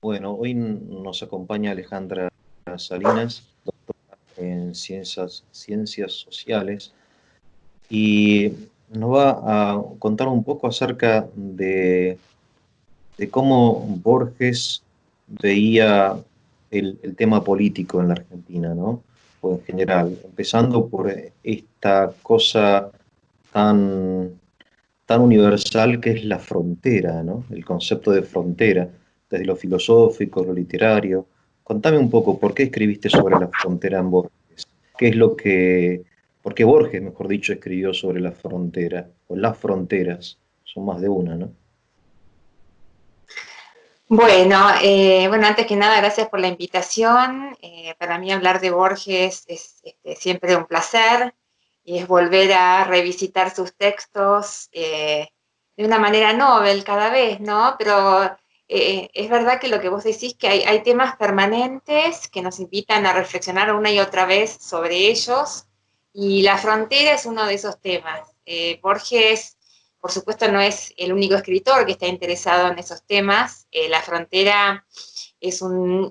Bueno, hoy nos acompaña Alejandra Salinas, doctora en ciencias sociales, y nos va a contar un poco acerca de cómo Borges veía el tema político en la Argentina, ¿no? O en general, empezando por esta cosa tan tan universal que es la frontera, ¿no? El concepto de frontera, desde lo filosófico, lo literario. Contame un poco, ¿por qué escribiste sobre la frontera en Borges? ¿Qué es lo que, por qué Borges, mejor dicho, escribió sobre la frontera, o las fronteras? Son más de una, ¿no? Bueno, antes que nada, gracias por la invitación. Para mí hablar de Borges es siempre un placer y es volver a revisitar sus textos de una manera novel cada vez, ¿no? Pero es verdad que lo que vos decís, que hay temas permanentes que nos invitan a reflexionar una y otra vez sobre ellos, y la frontera es uno de esos temas. Borges, por supuesto, no es el único escritor que está interesado en esos temas. La frontera es un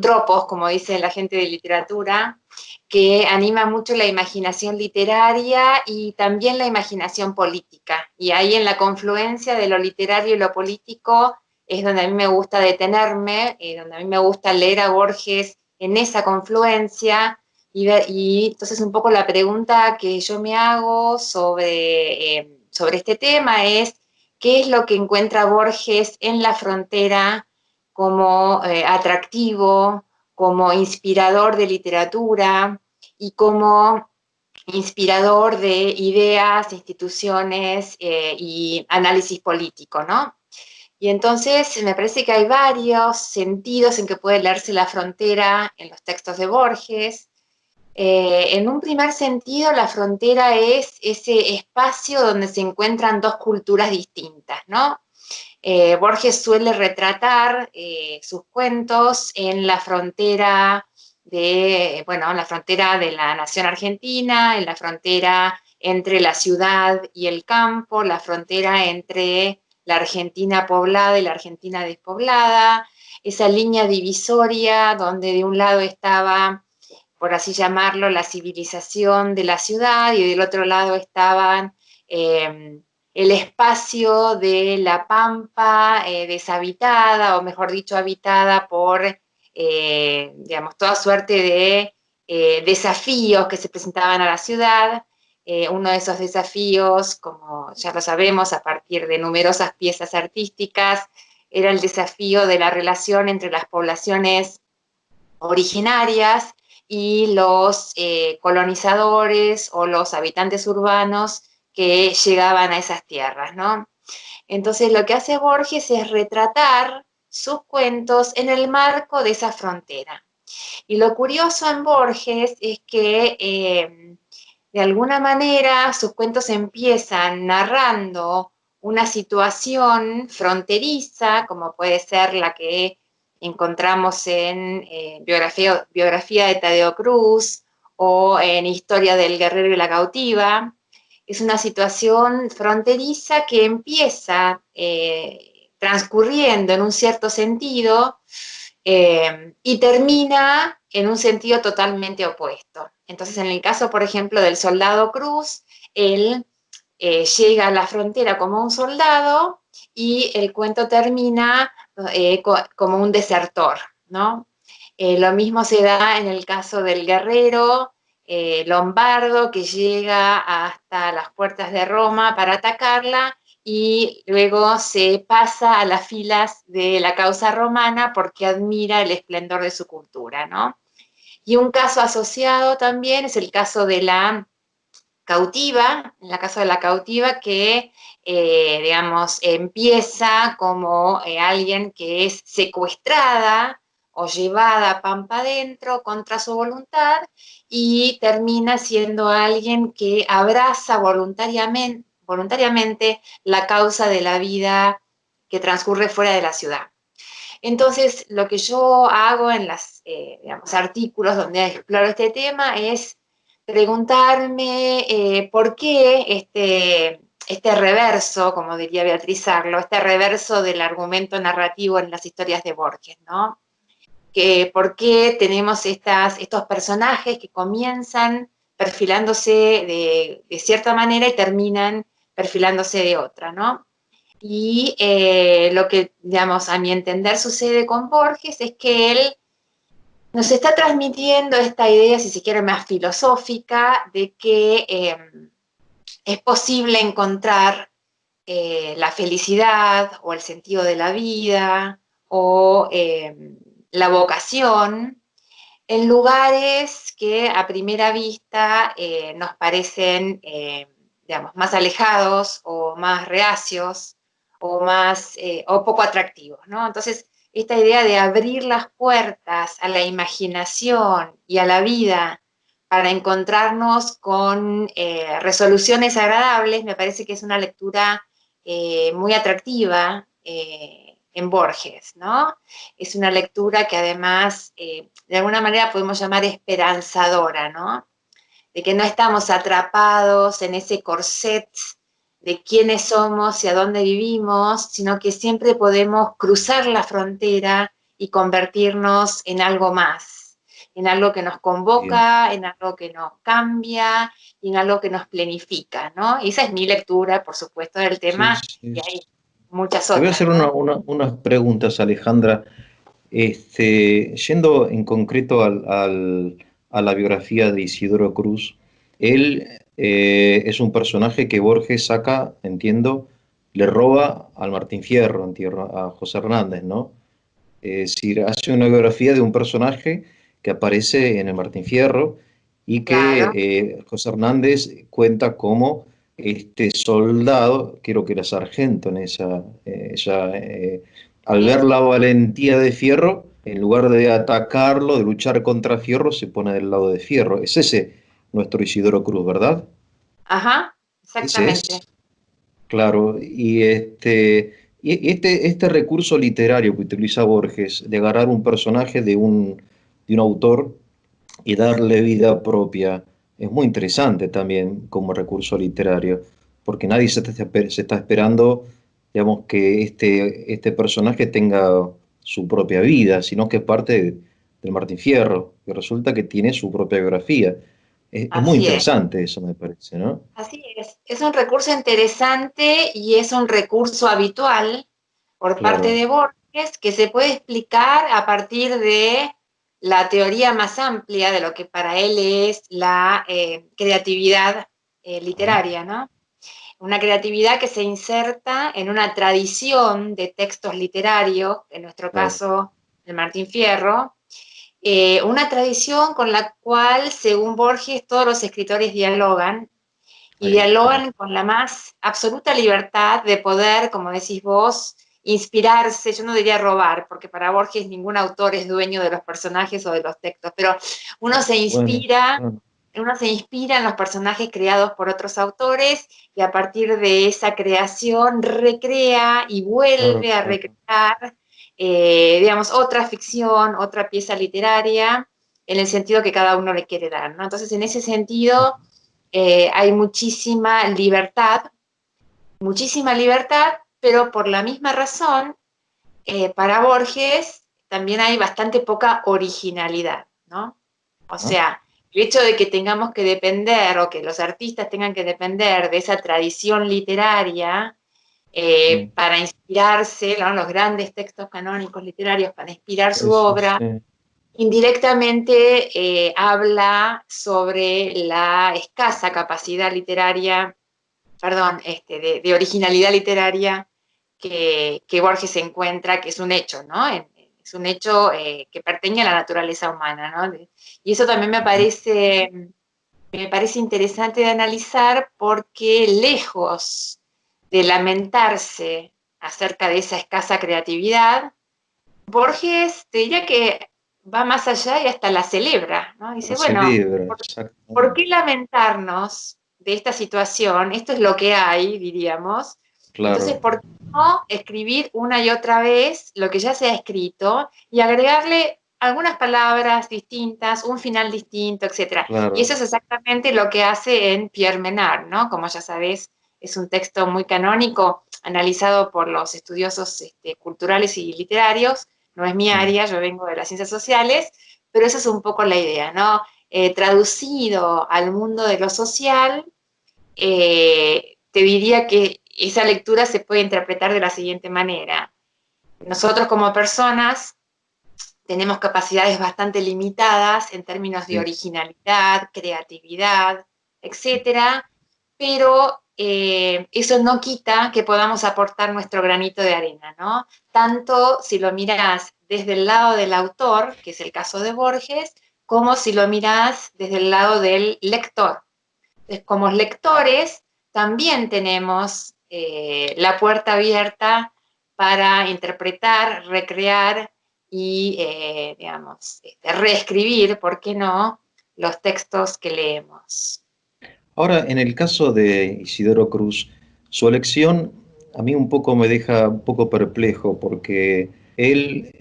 tropos, como dice la gente de literatura, que anima mucho la imaginación literaria y también la imaginación política. Y ahí en la confluencia de lo literario y lo político es donde a mí me gusta detenerme, donde a mí me gusta leer a Borges en esa confluencia y entonces un poco la pregunta que yo me hago sobre este tema es: ¿qué es lo que encuentra Borges en la frontera como atractivo, como inspirador de literatura y como inspirador de ideas, instituciones y análisis político, ¿no? Y entonces me parece que hay varios sentidos en que puede leerse la frontera en los textos de Borges. En un primer sentido, la frontera es ese espacio donde se encuentran dos culturas distintas, ¿no? Borges suele retratar sus cuentos en la frontera bueno, en la frontera de la nación argentina, en la frontera entre la ciudad y el campo, la frontera entre la Argentina poblada y la Argentina despoblada, esa línea divisoria donde de un lado estaba, por así llamarlo, la civilización de la ciudad y del otro lado estaban el espacio de la pampa deshabitada, o mejor dicho, habitada por, digamos, toda suerte de desafíos que se presentaban a la ciudad. Uno de esos desafíos, como ya lo sabemos, a partir de numerosas piezas artísticas, era el desafío de la relación entre las poblaciones originarias y los colonizadores o los habitantes urbanos que llegaban a esas tierras, ¿no? Entonces lo que hace Borges es retratar sus cuentos en el marco de esa frontera. Y lo curioso en Borges es que de alguna manera sus cuentos empiezan narrando una situación fronteriza, como puede ser la que encontramos en biografía de Tadeo Cruz o en Historia del guerrero y la cautiva. Es una situación fronteriza que empieza transcurriendo en un cierto sentido y termina en un sentido totalmente opuesto. Entonces, en el caso, por ejemplo, del soldado Cruz, él llega a la frontera como un soldado y el cuento termina como un desertor, ¿no? Lo mismo se da en el caso del guerrero lombardo que llega hasta las puertas de Roma para atacarla y luego se pasa a las filas de la causa romana porque admira el esplendor de su cultura, ¿no? Y un caso asociado también es el caso de la cautiva, en la casa de la cautiva, que, digamos, empieza como alguien que es secuestrada o llevada a Pampa adentro contra su voluntad y termina siendo alguien que abraza voluntariamente la causa de la vida que transcurre fuera de la ciudad. Entonces, lo que yo hago en los digamos, artículos donde exploro este tema es preguntarme por qué este reverso, como diría Beatriz Arlo, este reverso del argumento narrativo en las historias de Borges, ¿no? Que por qué tenemos estos personajes que comienzan perfilándose de cierta manera y terminan perfilándose de otra, ¿no? Y lo que, digamos, a mi entender sucede con Borges es que él nos está transmitiendo esta idea, si se quiere, más filosófica, de que es posible encontrar la felicidad o el sentido de la vida o la vocación en lugares que a primera vista nos parecen, digamos, más alejados o más reacios o más o poco atractivos, ¿no? Entonces, esta idea de abrir las puertas a la imaginación y a la vida para encontrarnos con resoluciones agradables, me parece que es una lectura muy atractiva en Borges, ¿no? Es una lectura que además, de alguna manera podemos llamar esperanzadora, ¿no? De que no estamos atrapados en ese corset de quiénes somos y a dónde vivimos, sino que siempre podemos cruzar la frontera y convertirnos en algo más, en algo que nos Bien. convoca, en algo que nos cambia y en algo que nos planifica, ¿no? Y esa es mi lectura, por supuesto, del Sí, tema, sí. y hay muchas Te voy a otras, hacer ¿no? unas preguntas, Alejandra. Yendo en concreto a la biografía de Isidoro Cruz, él es un personaje que Borges saca, entiendo, le roba al Martín Fierro, entiendo, a José Hernández, ¿no? Es decir, hace una biografía de un personaje que aparece en el Martín Fierro y que Claro. José Hernández cuenta como este soldado, creo que era sargento en al ver Sí. la valentía de Fierro, en lugar de atacarlo, de luchar contra Fierro, se pone del lado de Fierro. Es ese nuestro Isidoro Cruz, ¿verdad? Ajá, Ese es. exactamente. Claro, este recurso literario que utiliza Borges, de agarrar un personaje de un autor y darle vida propia, es muy interesante también como recurso literario, porque nadie se está esperando, digamos, que este personaje tenga su propia vida, sino que es parte del Martín Fierro, y resulta que tiene su propia biografía. Es muy Así es. interesante eso, me parece, ¿no? Así es. Es un recurso interesante y es un recurso habitual por parte Claro. de Borges que se puede explicar a partir de la teoría más amplia de lo que para él es la creatividad Ajá. literaria, ¿no? Una creatividad que se inserta en una tradición de textos literarios, en nuestro Claro. caso, el Martín Fierro, una tradición con la cual, según Borges, todos los escritores dialogan y Ahí está. dialogan con la más absoluta libertad de poder, como decís vos, inspirarse, yo no diría robar, porque para Borges ningún autor es dueño de los personajes o de los textos, pero uno se Bueno, inspira, bueno, uno se inspira en los personajes creados por otros autores y a partir de esa creación recrea y claro, vuelve a claro. recrear, digamos, otra ficción, otra pieza literaria, en el sentido que cada uno le quiere dar, ¿no? Entonces, en ese sentido, hay muchísima libertad, pero por la misma razón, para Borges también hay bastante poca originalidad, ¿no? O Ah, sea, el hecho de que tengamos que depender o que los artistas tengan que depender de esa tradición literaria sí, para inspirarse, ¿no? Los grandes textos canónicos literarios para inspirar su eso obra, sí, indirectamente habla sobre la escasa capacidad literaria, perdón, de originalidad literaria que Borges encuentra, que es un hecho, ¿no? Es un hecho que pertenece a la naturaleza humana, ¿no? Y eso también ujú, me parece interesante de analizar porque lejos de lamentarse acerca de esa escasa creatividad, Borges te diría que va más allá y hasta la celebra, ¿no? Dice, se bueno, libra, ¿por qué exactamente. lamentarnos de esta situación? Esto es lo que hay, diríamos. Entonces, Claro, ¿por qué no escribir una y otra vez lo que ya se ha escrito y agregarle algunas palabras distintas, un final distinto, etcétera? Y eso claro, es exactamente lo que hace en Pierre Menard, ¿no? Como ya sabés, es un texto muy canónico, analizado por los estudiosos culturales y literarios. No es mi área, yo vengo de las ciencias sociales, pero esa es un poco la idea, ¿no? Traducido al mundo de lo social, te diría que esa lectura se puede interpretar de la siguiente manera. Nosotros como personas tenemos capacidades bastante limitadas en términos de originalidad, creatividad, etcétera, pero eso no quita que podamos aportar nuestro granito de arena, ¿no? Tanto si lo miras desde el lado del autor, que es el caso de Borges, como si lo miras desde el lado del lector. Entonces, como lectores, también tenemos la puerta abierta para interpretar, recrear y, digamos, reescribir, ¿por qué no?, los textos que leemos. Ahora, en el caso de Isidoro Cruz, su elección a mí un poco me deja un poco perplejo porque él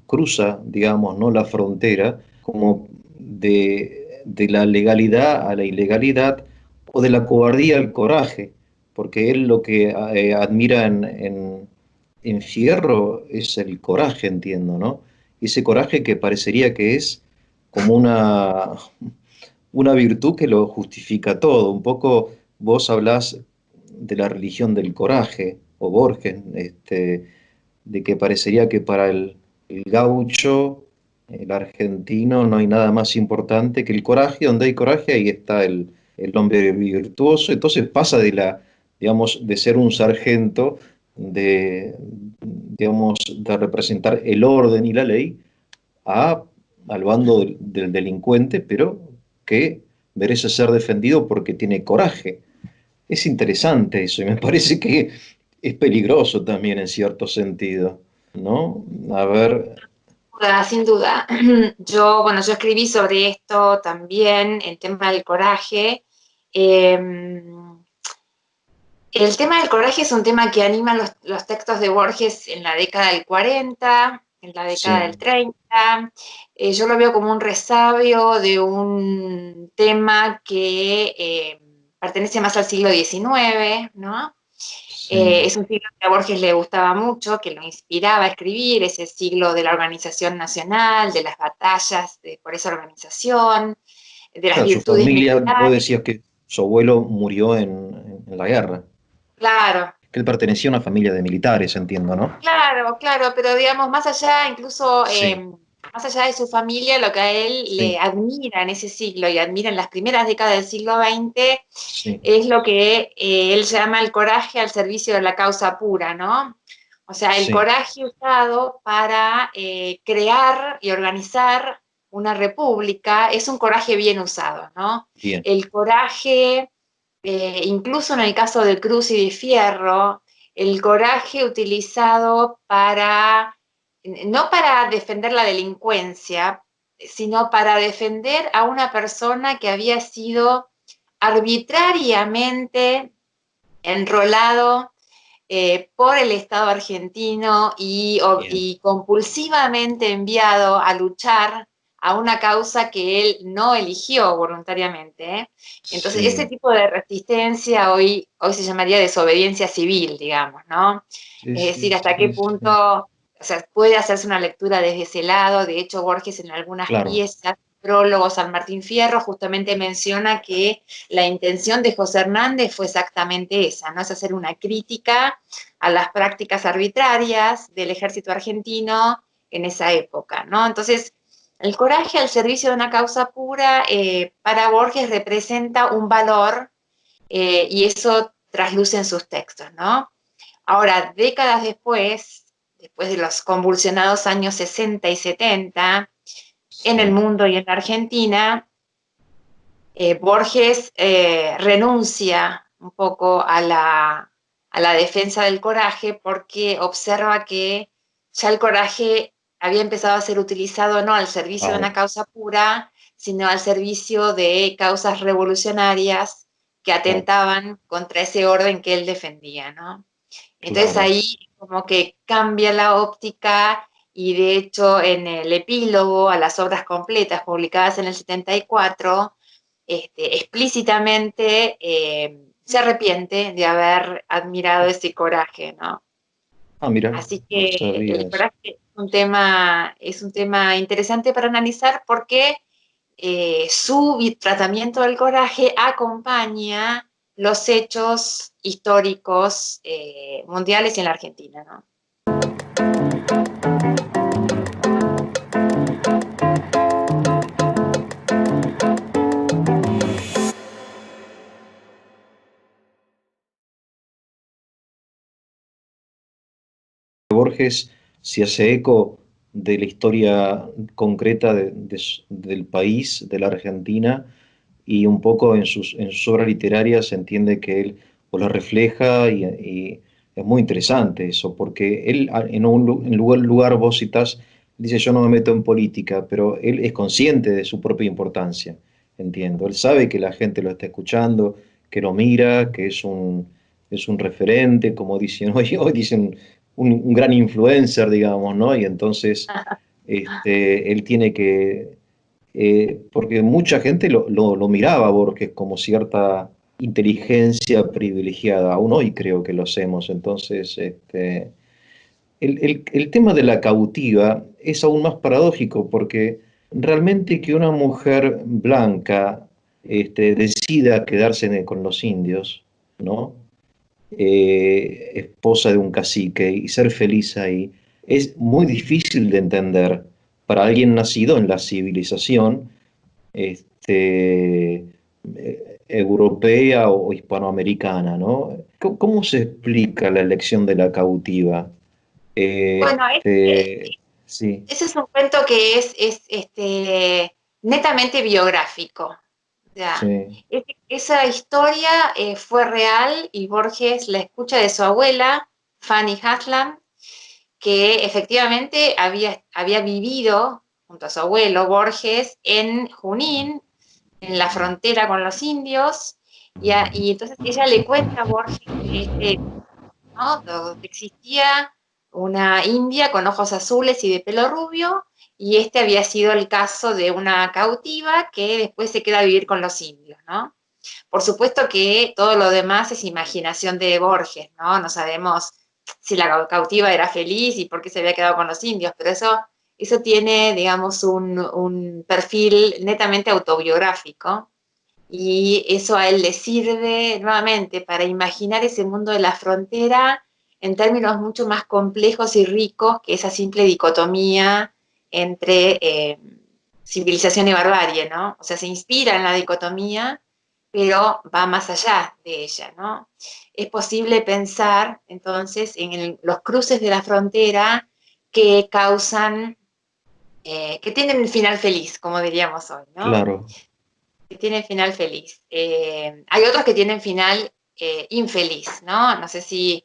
cruza, digamos, ¿no?, la frontera como de la legalidad a la ilegalidad o de la cobardía al coraje, porque él lo que admira en Fierro es el coraje, entiendo, ¿no? Ese coraje que parecería que es como una virtud que lo justifica todo. Un poco vos hablás de la religión del coraje, o Borges, de que parecería que para el gaucho, el argentino, no hay nada más importante que el coraje. Donde hay coraje, ahí está el hombre virtuoso. Entonces pasa digamos, de ser un sargento, digamos, de representar el orden y la ley, al bando del delincuente, pero que merece ser defendido porque tiene coraje. Es interesante eso y me parece que es peligroso también en cierto sentido, ¿no? A ver. Sin duda. Yo escribí sobre esto también, el tema del coraje. El tema del coraje es un tema que anima los textos de Borges en la década del 40, en la década del 30. Yo lo veo como un resabio de un tema que pertenece más al siglo XIX, ¿no? Es un siglo que a Borges le gustaba mucho, que lo inspiraba a escribir, ese siglo de la organización nacional, de las batallas por esa organización, de las Claro, su virtudes familia, vos militares. decías que su abuelo murió en la guerra, Claro, que él pertenecía a una familia de militares, entiendo, ¿no? claro, claro, pero digamos, más allá, incluso Sí, más allá de su familia, lo que a él le sí, admira en ese siglo y admira en las primeras décadas del siglo XX sí, es lo que él llama el coraje al servicio de la causa pura, ¿no? O sea, el sí, coraje usado para crear y organizar una república es un coraje bien usado, ¿no? bien, El coraje, incluso en el caso de Cruz y de Fierro, el coraje utilizado para, no para defender la delincuencia, sino para defender a una persona que había sido arbitrariamente enrolado por el Estado argentino bien. y compulsivamente enviado a luchar a una causa que él no eligió voluntariamente. Entonces, ese Sí, tipo de resistencia hoy se llamaría desobediencia civil, digamos, ¿no? sí, Es sí, decir, hasta qué sí, punto, sí. o sea, puede hacerse una lectura desde ese lado. De hecho, Borges en algunas Claro, piezas, prólogos San Martín Fierro, justamente menciona que la intención de José Hernández fue exactamente esa, ¿no? Es hacer una crítica a las prácticas arbitrarias del ejército argentino en esa época, ¿no? Entonces, el coraje al servicio de una causa pura para Borges representa un valor y eso trasluce en sus textos, ¿no? Ahora, décadas después de los convulsionados años 60 y 70, en el sí, mundo y en la Argentina, Borges renuncia un poco a la defensa del coraje porque observa que ya el coraje había empezado a ser utilizado no al servicio de wow, una causa pura, sino al servicio de causas revolucionarias que wow, atentaban contra ese orden que él defendía, ¿no? Entonces claro. ahí como que cambia la óptica y de hecho en el epílogo a las obras completas publicadas en el 74, explícitamente se arrepiente de haber admirado ese coraje, ¿no? Ah, mira, Así no que sabía el eso. coraje es un tema interesante para analizar porque su tratamiento del coraje acompaña los hechos históricos mundiales y en la Argentina, ¿no? Borges se hace eco de la historia concreta del país, de la Argentina, y un poco en sus obras literarias se entiende que él pues, lo refleja y es muy interesante eso, porque él en lugar vos citás, dice yo no me meto en política, pero él es consciente de su propia importancia, entiendo. Él sabe que la gente lo está escuchando, que lo mira, que es un referente, como dicen hoy dicen un gran influencer, digamos, ¿no? Y entonces él tiene que porque mucha gente lo miraba a Borges como cierta inteligencia privilegiada, aún hoy creo que lo hacemos. Entonces, el tema de la cautiva es aún más paradójico porque realmente que una mujer blanca decida quedarse con los indios, ¿no? Esposa de un cacique y ser feliz ahí, es muy difícil de entender para alguien nacido en la civilización europea o hispanoamericana, ¿no? ¿Cómo se explica la elección de la cautiva? Bueno, Este, sí, ese es un cuento que netamente biográfico. O sea, sí, esa historia fue real y Borges la escucha de su abuela, Fanny Haslam, que efectivamente había vivido junto a su abuelo Borges en Junín, en la frontera con los indios, y entonces ella le cuenta a Borges ¿no? Donde existía una india con ojos azules y de pelo rubio, y este había sido el caso de una cautiva que después se queda a vivir con los indios, ¿no? Por supuesto que todo lo demás es imaginación de Borges, ¿no? No sabemos si la cautiva era feliz y por qué se había quedado con los indios, pero eso tiene, digamos, un perfil netamente autobiográfico y eso a él le sirve nuevamente para imaginar ese mundo de la frontera en términos mucho más complejos y ricos que esa simple dicotomía entre civilización y barbarie, ¿no? O sea, se inspira en la dicotomía, pero va más allá de ella, ¿no? Es posible pensar entonces en los cruces de la frontera que causan, que tienen un final feliz, como diríamos hoy, ¿no? claro. Que tienen final feliz. Hay otros que tienen final infeliz, ¿no? No sé si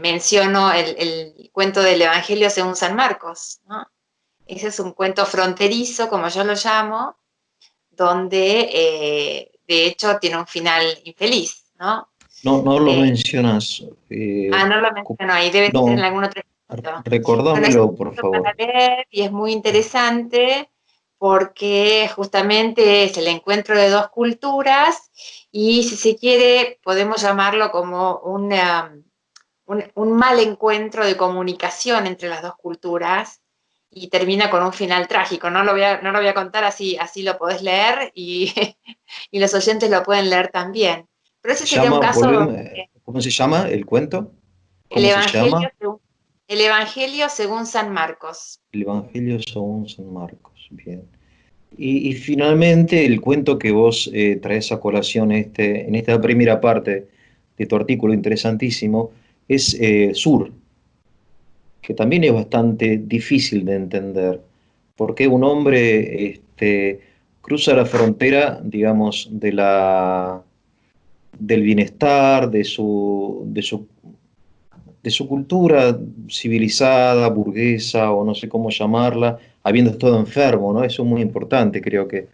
menciono el cuento del Evangelio según San Marcos, ¿no? Ese es un cuento fronterizo, como yo lo llamo, donde de hecho tiene un final infeliz, ¿no? No, no lo Eh, mencionas. no lo menciono ahí, debe ser en No, algún otro escrito. Bueno, es un recordámelo, por libro para favor. leer y es muy interesante porque justamente es el encuentro de dos culturas y si se quiere podemos llamarlo como un mal encuentro de comunicación entre las dos culturas y termina con un final trágico. No lo voy a contar, así lo podés leer y, y los oyentes lo pueden leer también. Pero ese Se sería un llama, caso volveme, donde ¿cómo se llama el cuento? el ¿Cómo se Evangelio llama? según, el Evangelio según San Marcos. El Evangelio según San Marcos. Bien. Y finalmente, el cuento que vos traes a colación en esta primera parte de tu artículo interesantísimo es Sur, que también es bastante difícil de entender, porque un hombre cruza la frontera, digamos, del bienestar, de su cultura civilizada, burguesa o no sé cómo llamarla, habiendo estado enfermo, ¿no? Eso es muy importante, creo que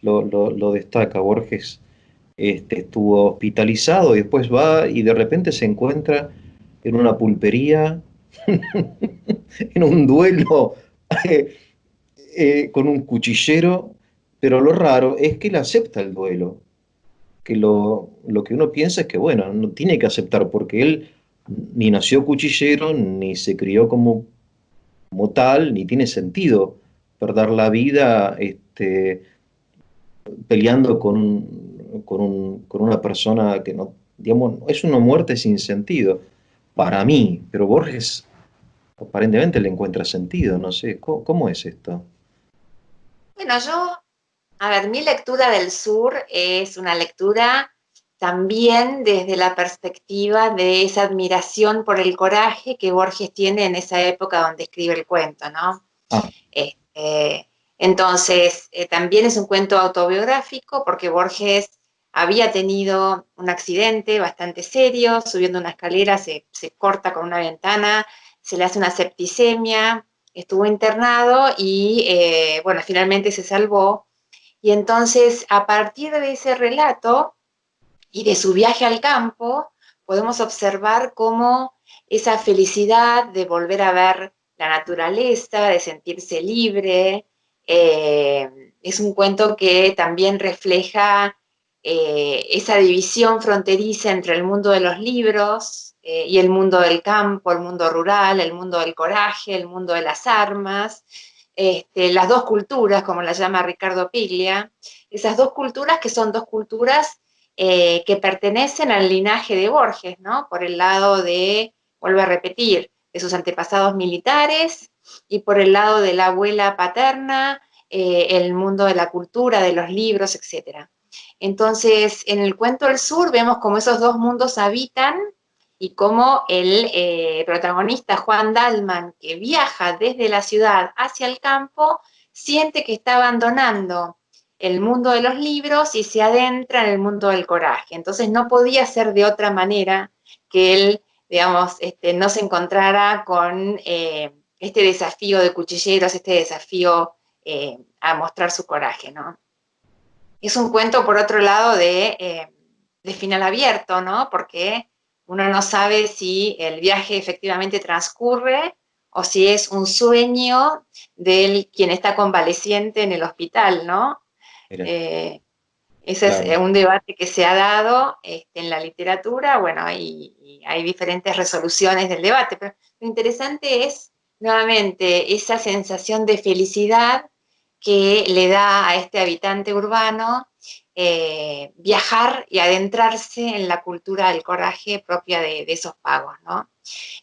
lo destaca Borges. Estuvo hospitalizado y después va y de repente se encuentra en una pulpería, en un duelo con un cuchillero, pero lo raro es que él acepta el duelo. que lo que uno piensa es que, bueno, no tiene que aceptar, porque él ni nació cuchillero, ni se crió como tal, ni tiene sentido perder la vida peleando con una persona que no, digamos, es una muerte sin sentido para mí, pero Borges aparentemente le encuentra sentido, no sé, ¿cómo es esto? Bueno, a ver, mi lectura del sur es una lectura también desde la perspectiva de esa admiración por el coraje que Borges tiene en esa época donde escribe el cuento, ¿no? Ah, Entonces, también es un cuento autobiográfico porque Borges había tenido un accidente bastante serio, subiendo una escalera, se corta con una ventana, se le hace una septicemia, estuvo internado y, bueno, finalmente se salvó. Y entonces, a partir de ese relato y de su viaje al campo, podemos observar cómo esa felicidad de volver a ver la naturaleza, de sentirse libre, es un cuento que también refleja esa división fronteriza entre el mundo de los libros y el mundo del campo, el mundo rural, el mundo del coraje, el mundo de las armas, las dos culturas, como la llama Ricardo Piglia, esas dos culturas que son dos culturas que pertenecen al linaje de Borges, ¿no? Por el lado de, vuelvo a repetir, de sus antepasados militares y por el lado de la abuela paterna, el mundo de la cultura, de los libros, etc. Entonces, en el cuento del sur vemos cómo esos dos mundos habitan y cómo el protagonista Juan Dalman, que viaja desde la ciudad hacia el campo, siente que está abandonando el mundo de los libros y se adentra en el mundo del coraje. Entonces no podía ser de otra manera que él, digamos, no se encontrara con este desafío de cuchilleros, este desafío a mostrar su coraje, ¿no? Es un cuento, por otro lado, de final abierto, ¿no? Porque uno no sabe si el viaje efectivamente transcurre o si es un sueño de quien está convaleciente en el hospital, ¿no? mira, Eh, Ese es claro. un debate que se ha dado en la literatura, bueno, y hay diferentes resoluciones del debate, pero lo interesante es, nuevamente, esa sensación de felicidad que le da a este habitante urbano viajar y adentrarse en la cultura del coraje propia de esos pagos, ¿no?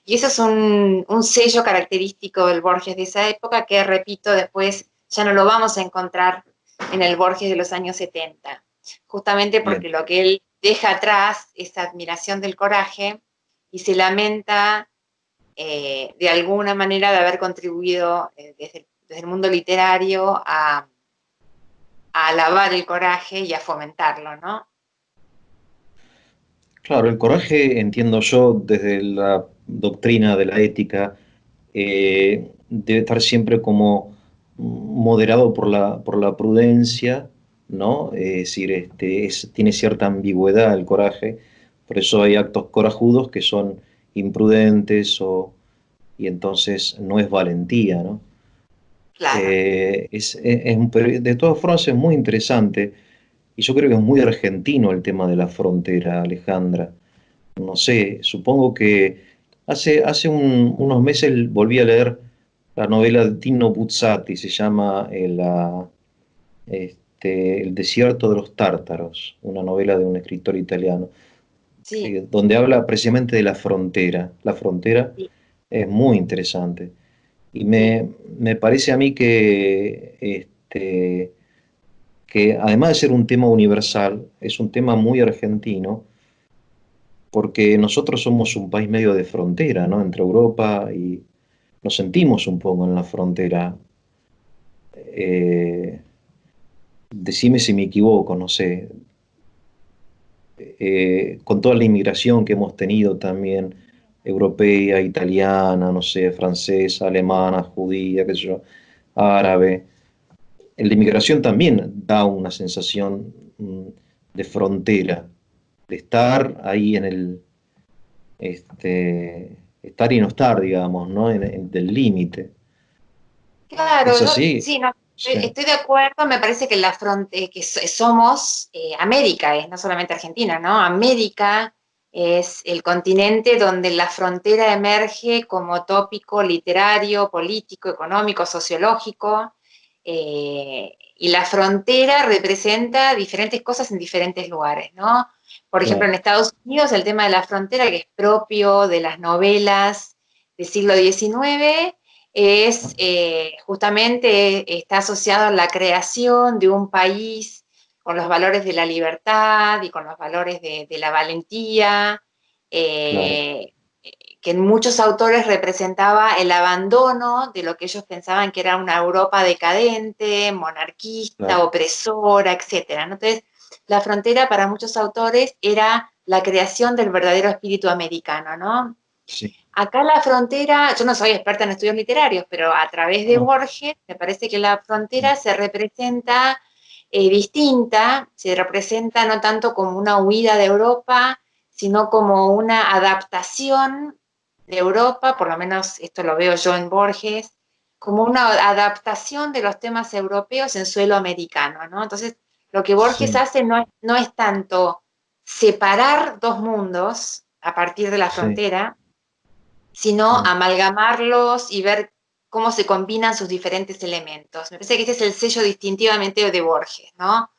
Y eso es un sello característico del Borges de esa época que, repito, después ya no lo vamos a encontrar en el Borges de los años 70, justamente Bien. porque lo que él deja atrás es admiración del coraje y se lamenta de alguna manera de haber contribuido desde el mundo literario a alabar el coraje y a fomentarlo, ¿no? Claro, el coraje, entiendo yo, desde la doctrina de la ética, debe estar siempre como moderado por la prudencia, ¿no? Es decir, tiene cierta ambigüedad el coraje, por eso hay actos corajudos que son imprudentes y entonces no es valentía, ¿no? Claro. Pero de todas formas es muy interesante y yo creo que es muy argentino el tema de la frontera, Alejandra. No sé, supongo que hace unos meses volví a leer la novela de Tino Buzzati, se llama El desierto de los tártaros, una novela de un escritor italiano, Sí, donde habla precisamente de la frontera. La frontera sí, es muy interesante. Y sí. me parece a mí que además de ser un tema universal, es un tema muy argentino porque nosotros somos un país medio de frontera, ¿no? Entre Europa y nos sentimos un poco en la frontera. Eh, Decime si me equivoco, no sé. Con toda la inmigración que hemos tenido también, europea, italiana, no sé, francesa, alemana, judía, qué sé yo, árabe. La inmigración también da una sensación de frontera, de estar ahí en estar y no estar, digamos, ¿no? Del límite. Claro, ¿Es así? sí, no. Sí, Estoy de acuerdo, me parece que somos América, no solamente Argentina, ¿no? América es el continente donde la frontera emerge como tópico literario, político, económico, sociológico, y la frontera representa diferentes cosas en diferentes lugares, ¿no? Por ejemplo, en claro, Estados Unidos el tema de la frontera, que es propio de las novelas del siglo XIX, es justamente está asociado a la creación de un país con los valores de la libertad y con los valores de la valentía, claro, eh, que en muchos autores representaba el abandono de lo que ellos pensaban que era una Europa decadente, monarquista, claro. opresora, etcétera, ¿no? Entonces, la frontera para muchos autores era la creación del verdadero espíritu americano, ¿no? Sí. Acá la frontera, yo no soy experta en estudios literarios, pero a través de No, Borges, me parece que la frontera se representa distinta, se representa no tanto como una huida de Europa, sino como una adaptación de Europa, por lo menos esto lo veo yo en Borges, como una adaptación de los temas europeos en suelo americano, ¿no? Entonces, lo que Borges sí, hace no es tanto separar dos mundos a partir de la sí, frontera, sino mm, amalgamarlos y ver cómo se combinan sus diferentes elementos. Me parece que este es el sello distintivamente de Borges, ¿no?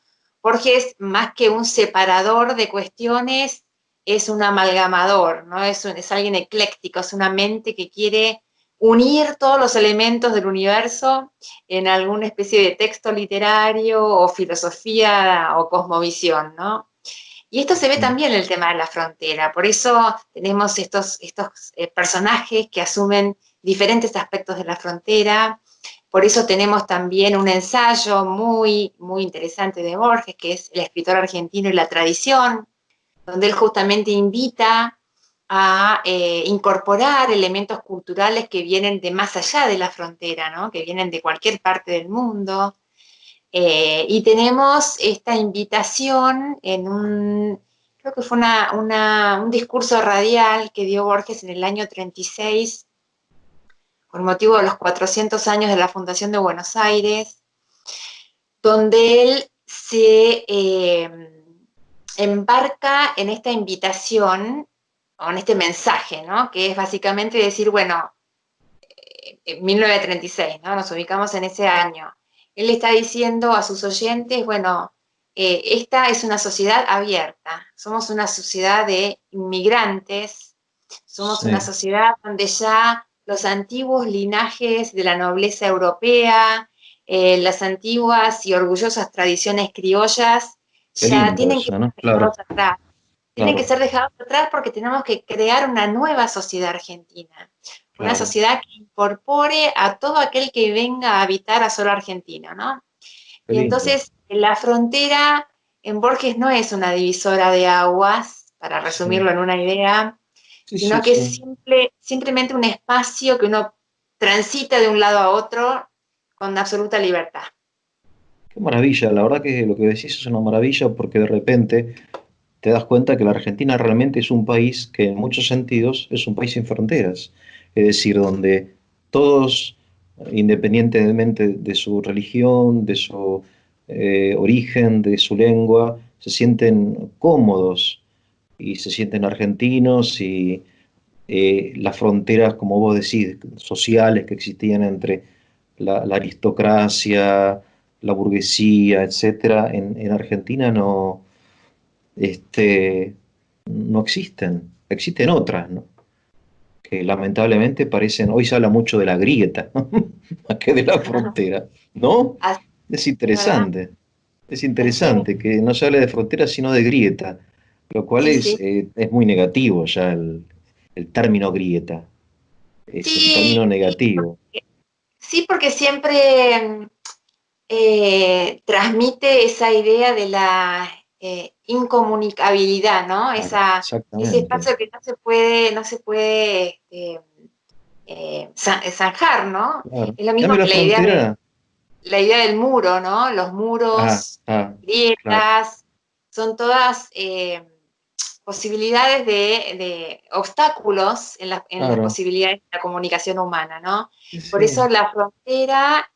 Borges, más que un separador de cuestiones, es un amalgamador, ¿no? Es alguien ecléctico, es una mente que quiere unir todos los elementos del universo en alguna especie de texto literario o filosofía o cosmovisión, ¿no? Y esto se ve mm, también en el tema de la frontera, por eso tenemos estos personajes que asumen diferentes aspectos de la frontera, por eso tenemos también un ensayo muy interesante de Borges, que es El escritor argentino y la tradición, donde él justamente invita a incorporar elementos culturales que vienen de más allá de la frontera, ¿no? Que vienen de cualquier parte del mundo. Y tenemos esta invitación en creo que fue un discurso radial que dio Borges en el año 36, con motivo de los 400 años de la Fundación de Buenos Aires, donde él se embarca en esta invitación, o en este mensaje, ¿no? Que es básicamente decir, bueno, en 1936, ¿no? Nos ubicamos en ese año. Él está diciendo a sus oyentes, bueno, esta es una sociedad abierta, somos una sociedad de inmigrantes, somos una sí. sociedad donde ya los antiguos linajes de la nobleza europea, las antiguas y orgullosas tradiciones criollas, Qué ya lindo tienen que eso, ¿no? ser Claro, dejados atrás. Tienen que claro, ser dejados atrás porque tenemos que crear una nueva sociedad argentina, una claro. sociedad que incorpore a todo aquel que venga a habitar a solo Argentina, ¿no? Qué Y lindo. entonces la frontera en Borges no es una divisora de aguas, para Sí, resumirlo en una idea, sí, sino sí, que es sí. simplemente un espacio que uno transita de un lado a otro con absoluta libertad. Qué maravilla. La verdad que lo que decís es una maravilla porque de repente te das cuenta que la Argentina realmente es un país que en muchos sentidos es un país sin fronteras. Es decir, donde todos, independientemente de su religión, de su origen, de su lengua, se sienten cómodos y se sienten argentinos y las fronteras, como vos decís, sociales que existían entre la aristocracia, la burguesía, etcétera, en Argentina este, no existen, existen otras, ¿no? Que lamentablemente parecen, hoy se habla mucho de la grieta, más que de la frontera, ¿no? Así, ¿verdad? Es Así interesante que no se hable de frontera sino de grieta, lo cual sí, sí. es muy negativo ya el término grieta, es un Sí, término negativo. sí, porque siempre transmite esa idea de la incomunicabilidad, ¿no? Claro, Ese exactamente. espacio que no se puede zanjar, ¿no? Claro. Es lo En mismo cambio la que frontera, la idea del muro, ¿no? Los muros, claro, grietas, son todas posibilidades de obstáculos en las claro, posibilidades de la comunicación humana, ¿no? sí, Por eso sí, la frontera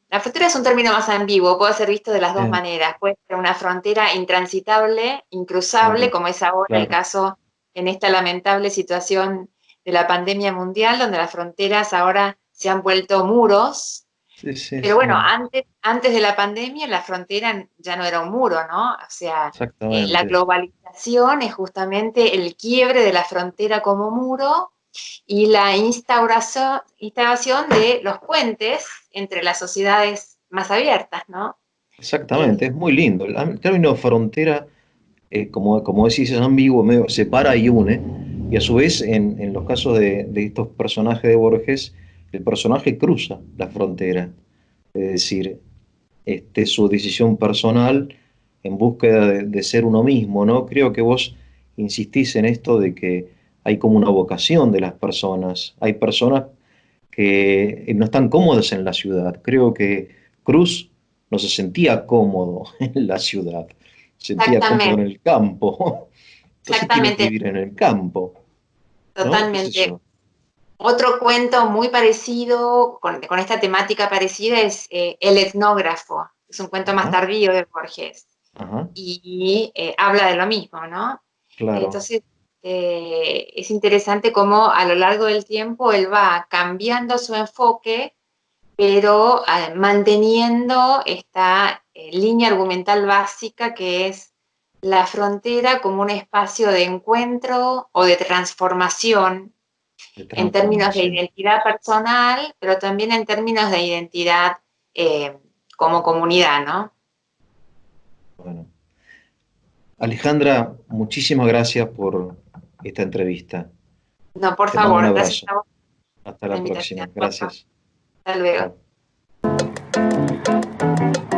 la frontera es un término más ambiguo, puede ser visto de las dos Bien, maneras. Puede ser una frontera intransitable, incruzable, claro, como es ahora el claro. caso en esta lamentable situación de la pandemia mundial, donde las fronteras ahora se han vuelto muros. Sí, sí, Pero bueno, sí, antes de la pandemia la frontera ya no era un muro, ¿no? O sea, la exactamente. globalización es justamente el quiebre de la frontera como muro y la instauración de los puentes entre las sociedades más abiertas, ¿no? Exactamente, Eh, es muy lindo. El término frontera, como decís, es ambiguo, medio separa y une. Y a su vez, en los casos de estos personajes de Borges, el personaje cruza la frontera. Es decir, su decisión personal en búsqueda de ser uno mismo, ¿no? Creo que vos insistís en esto de que hay como una vocación de las personas. Hay personas que no están cómodas en la ciudad. Creo que Cruz no se sentía cómodo en la ciudad, se sentía cómodo en exactamente, el campo. Entonces tiene que exactamente, vivir en el campo, ¿no? ¿Qué sé totalmente. yo? Otro cuento muy parecido, con esta temática parecida, es El etnógrafo. Es un cuento más Ajá, tardío de Borges ajá, y habla de lo mismo, ¿no? claro. Entonces, es interesante cómo a lo largo del tiempo él va cambiando su enfoque, pero manteniendo esta línea argumental básica que es la frontera como un espacio de encuentro o de transformación De en términos de transformación. identidad personal, pero también en términos de identidad como comunidad, ¿no? Bueno, Alejandra, muchísimas gracias por esta entrevista. No, por Te mando un favor, gracias abrazo. a vos Hasta por la la invitación. próxima. Bueno, Gracias. hasta luego. Chao.